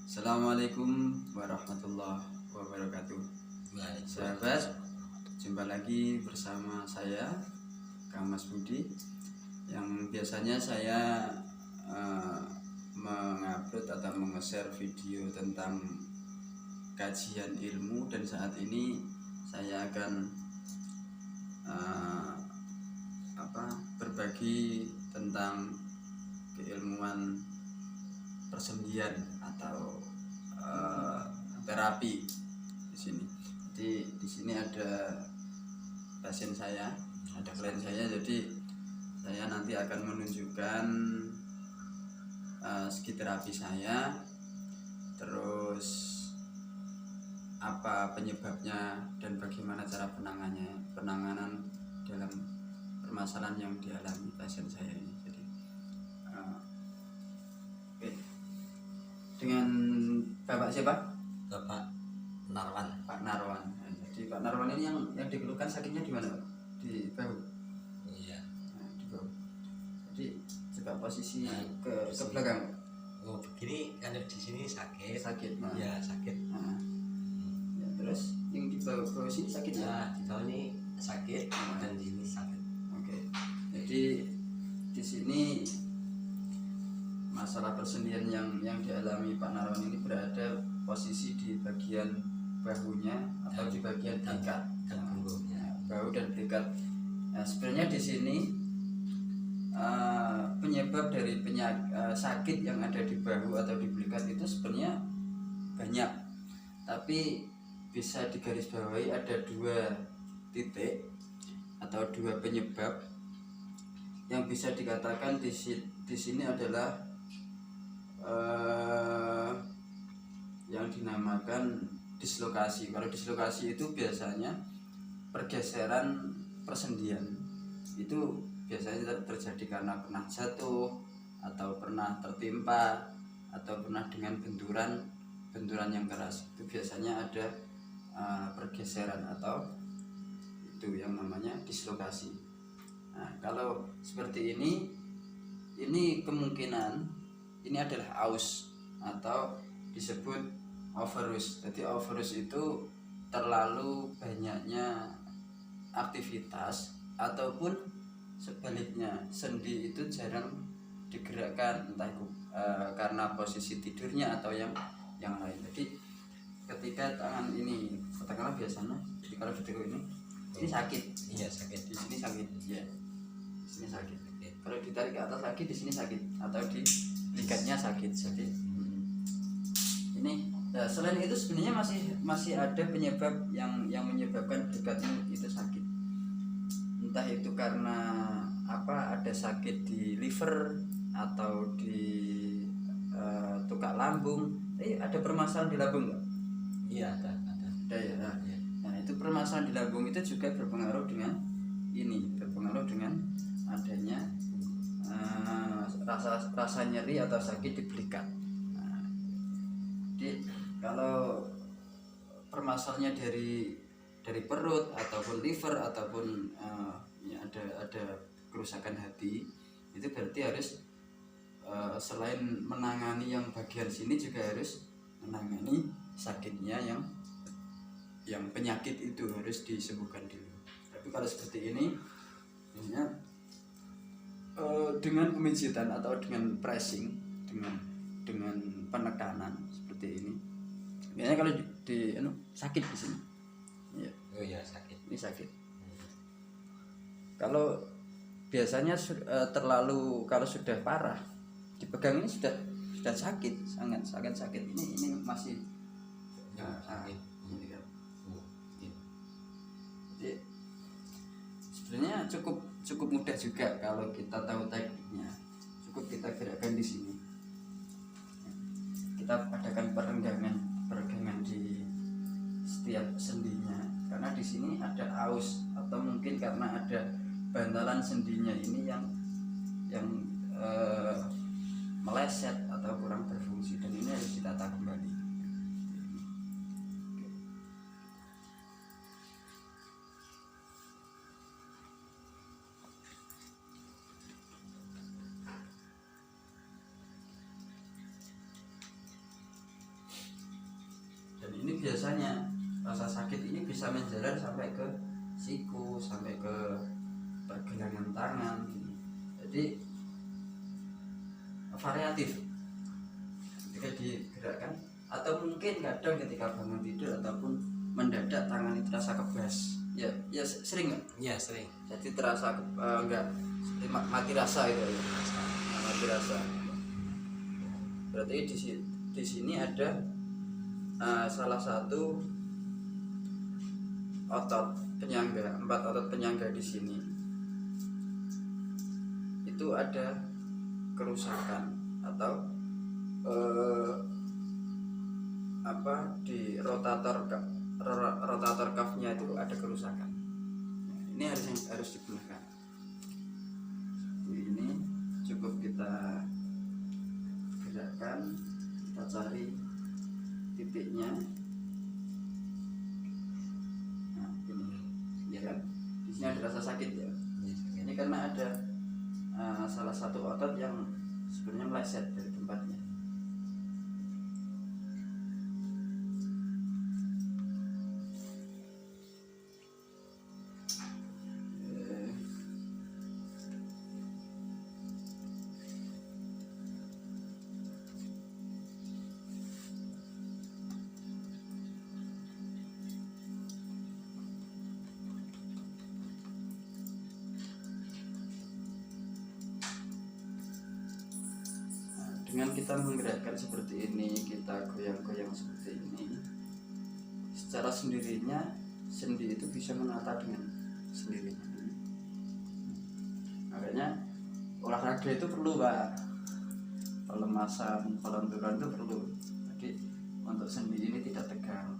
Assalamualaikum warahmatullahi wabarakatuh. Sahabat, jumpa lagi bersama saya Kang Mas Budi. Yang biasanya saya mengupload atau meng-share video tentang kajian ilmu, dan saat ini saya akan berbagi tentang keilmuan persendian atau terapi di sini. Jadi di sini ada pasien saya, ada klien saya. Jadi saya nanti akan menunjukkan segi terapi saya, terus apa penyebabnya dan bagaimana cara penanganan dalam permasalahan yang dialami pasien saya ini. Jadi oke. Dengan Bapak siapa? Bapak Narwan. Pak Narwan. Jadi Pak Narwan ini yang dikeluhkan sakitnya di mana, Pak? Di bahu. Iya. Nah, di bahu. Jadi coba posisi ke sini. belakang. Oh begini, kan di sini sakit. Sakit. Nah. Ya sakit. Nah. Ya, terus yang di bahu sini sakit ya? Nah, di bawah ini sakit dan di sini sakit. Oke. Jadi di sini masalah persendian yang dialami Pak Narwan ini berada posisi di bagian bahunya atau di bagian belikat dan punggungnya. Bahu dan belikat. Nah, sebenarnya di sini penyebab dari sakit yang ada di bahu atau di belikat itu sebenarnya banyak, tapi bisa digarisbawahi ada 2 titik atau 2 penyebab yang bisa dikatakan di sini adalah yang dinamakan dislokasi. Kalau dislokasi itu biasanya pergeseran persendian. Itu biasanya terjadi karena pernah jatuh atau pernah tertimpa atau pernah dengan benturan yang keras. Itu biasanya ada pergeseran atau itu yang namanya dislokasi. Nah, kalau seperti ini kemungkinan ini adalah aus atau disebut overuse. Jadi overuse itu terlalu banyaknya aktivitas, ataupun sebaliknya sendi itu jarang digerakkan, entah itu karena posisi tidurnya atau yang lain. Jadi ketika tangan ini katakanlah biasanya, jadi kalau ditekuk ini sakit. Iya, sakit. Di sini sakit. Iya. Di sini sakit. Kalau ditarik ke atas lagi di sini sakit, atau di belikatnya sakit. Jadi ini selain itu sebenarnya masih ada penyebab yang menyebabkan belikat itu sakit. Entah itu karena ada sakit di liver atau di tukak lambung. Ada permasalahan di lambung nggak? Iya, ada ya. Nah, itu permasalahan di lambung itu juga berpengaruh dengan adanya rasa nyeri atau sakit di belikat. Nah, jadi kalau permasalahannya dari perut ataupun liver ataupun ada kerusakan hati, itu berarti harus selain menangani yang bagian sini juga harus menangani sakitnya yang penyakit itu harus disembuhkan dulu. Tapi kalau seperti ini misalnya dengan pemijitan atau dengan pressing, dengan penekanan seperti ini, biasanya kalau sakit di sini. Ya. Oh iya, sakit. Ini sakit. Kalau biasanya kalau sudah parah dipegang ini sudah sakit, sangat sakit. Ini masih sakit. Ini kan. Jadi sebenarnya cukup mudah juga kalau kita tahu tekniknya. Cukup kita gerakkan di sini. Kita adakan peregangan di setiap sendinya, karena di sini ada aus, atau mungkin karena ada bantalan sendinya ini yang meleset atau kurang berfungsi, dan ini harus ditata kembali. ini biasanya rasa sakit ini bisa menjalar sampai ke siku, sampai ke pergelangan tangan. Jadi variatif ketika digerakkan, atau mungkin kadang ketika bangun tidur ataupun mendadak tangan itu terasa kebas. Ya sering nggak? Iya sering. Jadi terasa enggak mati rasa itu ya. Mati rasa. Berarti di sini ada salah satu otot penyangga, 4 otot penyangga di sini itu ada kerusakan atau di rotator cuff-nya itu ada kerusakan. Ini harus digunakan. Ini cukup kita gerakkan, kita cari titiknya. Nah, ini ya kan, di sini ada rasa sakit ya. Ini karena ada salah satu otot yang sebenarnya meleset dari tempatnya. Dengan kita menggerakkan seperti ini, kita goyang-goyang seperti ini, secara sendirinya sendi itu bisa menata dengan sendirinya. Makanya olahraga itu perlu, Pak. Pelemasan, pelenturan itu perlu. Jadi untuk sendi ini tidak tegang.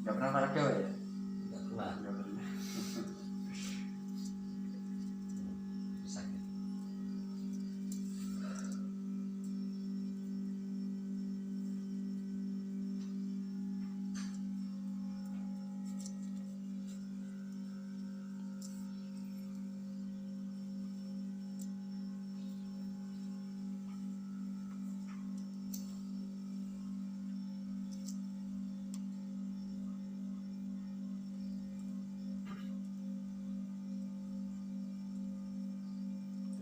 Nggak pernah olahraga, Pak ya? Nggak pernah. Nggak pernah. Sakit.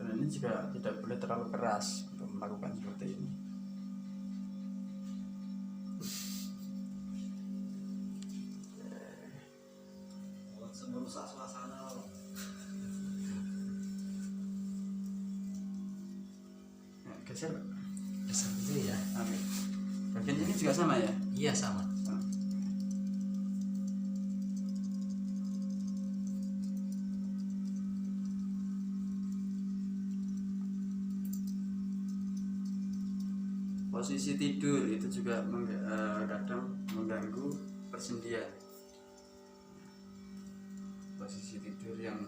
Dan ini juga tidak boleh terlalu keras untuk melakukan seperti ini. Merusak suasana. Nah, geser, Pak. Seperti ya. Oke. Bagian ini juga sama ya? Iya sama. Posisi tidur itu juga kadang mengganggu persendian. Posisi tidur yang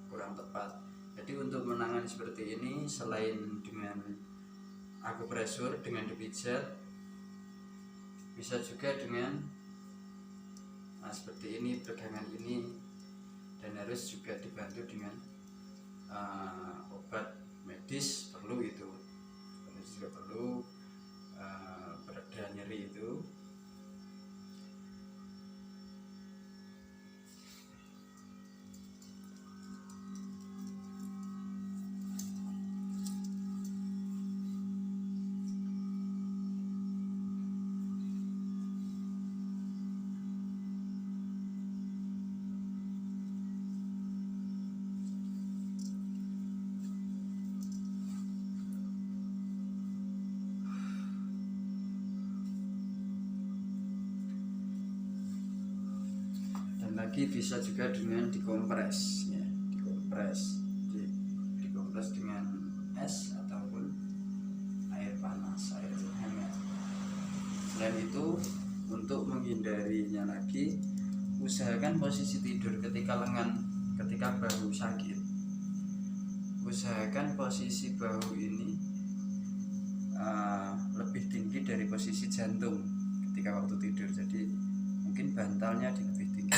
kurang tepat. Jadi untuk menangani seperti ini, selain dengan akupresur, dengan dipijat, bisa juga dengan seperti ini, pegangan ini, dan harus juga dibantu dengan obat medis, perlu itu. Medis juga perlu, pereda nyeri itu. Lagi bisa juga dengan dikompres ya, dikompres dengan es ataupun air panas, air hangat. Selain itu, untuk menghindarinya lagi, usahakan posisi tidur ketika bahu sakit, usahakan posisi bahu ini lebih tinggi dari posisi jantung ketika waktu tidur. Jadi mungkin bantalnya lebih tinggi.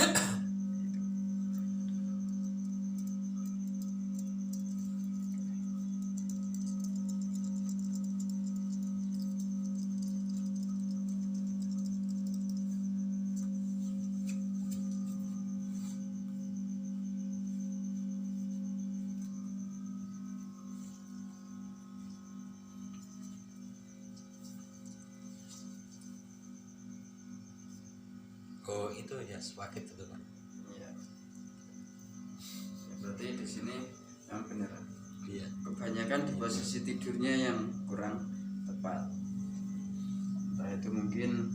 Oh itu ya sakit itu kan. Iya. Ya, berarti di sini yang benar. Iya. Kebanyakan di posisi tidurnya yang kurang tepat. Entah itu mungkin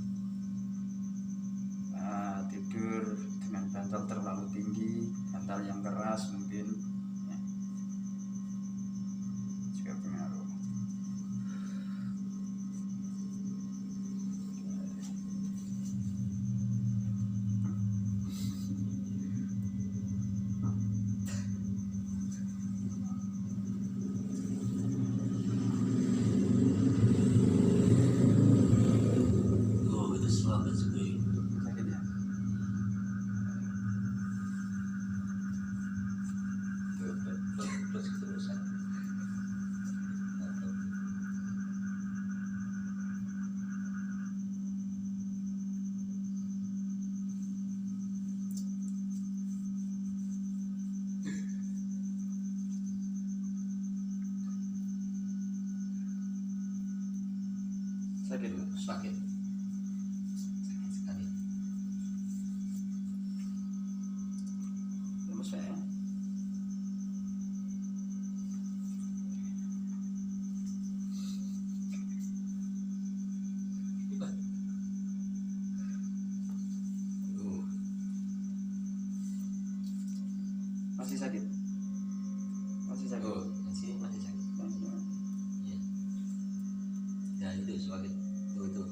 tidur dengan bantal terlalu tinggi, bantal yang keras mungkin ya, juga pengaruh. Oh itu selamat sekali. Sakit ya? Terus terusan. Sakit ya? Sakit. Sakit sekali. Lemes ya? Masih sakit? Masih sakit? Oh masih sakit. Iya. Ya itu sakit. Oh itu.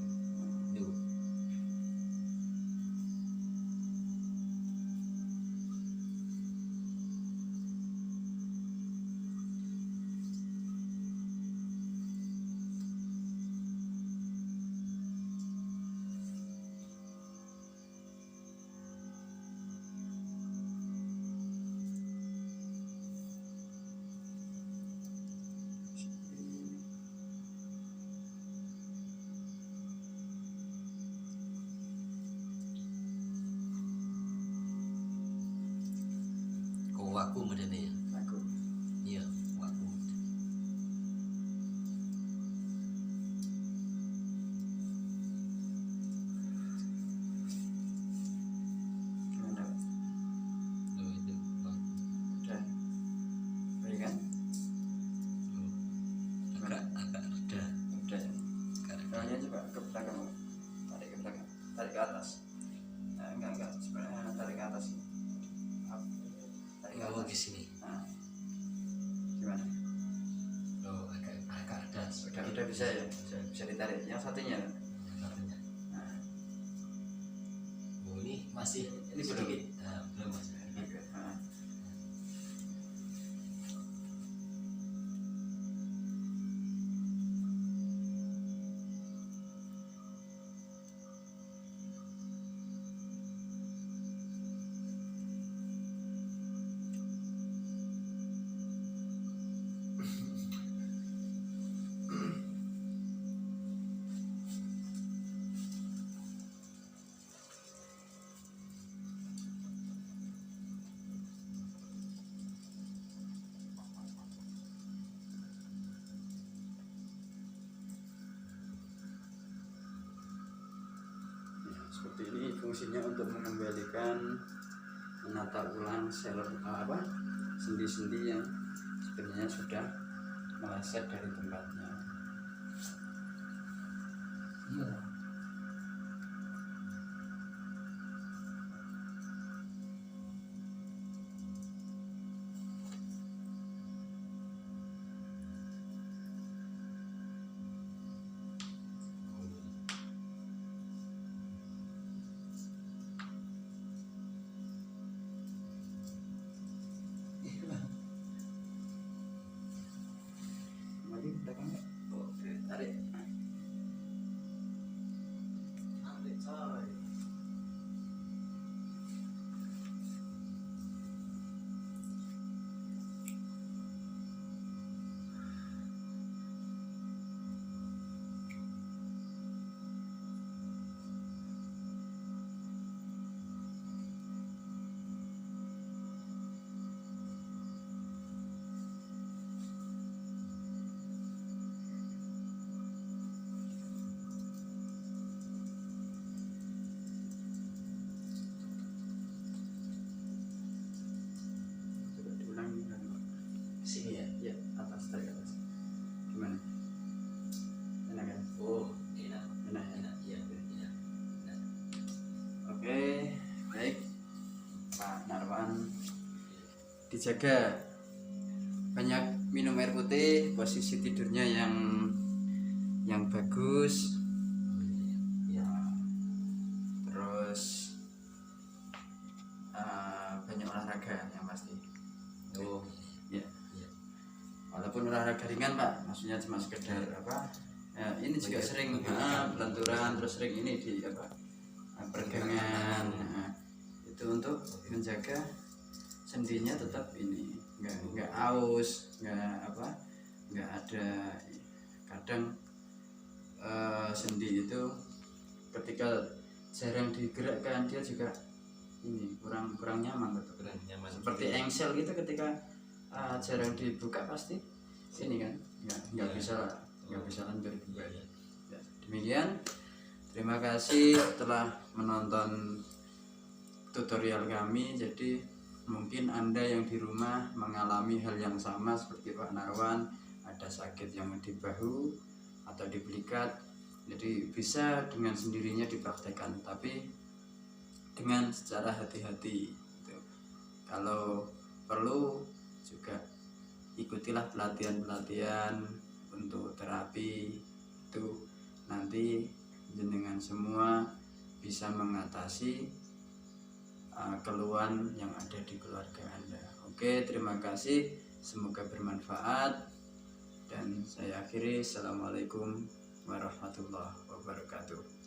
Itu. Kau waku macam ni. Aku. Iya waku. Gimana? Oh itu waku. Udah. Baik kan? Oh. Agak reda. Udah ya? Agak reda. Tangannya coba ke belakang, tarik ke belakang, tarik ke atas. Nah, enggak, sebenarnya tarik ke atas. Tarik ke Oh atas. di sini. Nah, gimana? Oh agak reda. Udah bisa ya, bisa ditarik. Yang satunya. Satunya. Nah, Oh ini masih Ini belum. sedikit. Nah, belum masih sedikit. nah. Seperti ini fungsinya untuk mengembalikan, menata ulang sel sendi-sendi yang sebenarnya sudah meleset dari tempatnya. Iya. Kembali ke belakang nggak? Oke, tarik. Ambil coy. dijaga, banyak minum air putih, posisi tidurnya yang bagus, Ya. terus banyak olahraga yang pasti. Oh. Ya, Iya. walaupun olahraga ringan Pak, maksudnya cuma sekedar apa? Ya, ini juga sering pelanturan, terus sering ini di apa? Peregangan. Nah, itu untuk menjaga sendinya tetap ini, nggak aus, nggak ada. Kadang sendi itu ketika jarang digerakkan dia juga ini kurang nyaman betul. Kurang nyaman. Seperti engsel gitu ketika jarang dibuka pasti ini kan nggak bisa lanjut. Iya. Ya, demikian, terima kasih telah menonton tutorial kami. Jadi mungkin Anda yang di rumah mengalami hal yang sama seperti Pak Narwan, ada sakit yang di bahu atau di belikat, jadi bisa dengan sendirinya dipraktekkan, tapi dengan secara hati-hati gitu. Kalau perlu juga ikutilah pelatihan-pelatihan untuk terapi itu, nanti jenengan semua bisa mengatasi keluhan yang ada di keluarga Anda. Oke, terima kasih, semoga bermanfaat, dan saya akhiri. Assalamualaikum warahmatullahi wabarakatuh.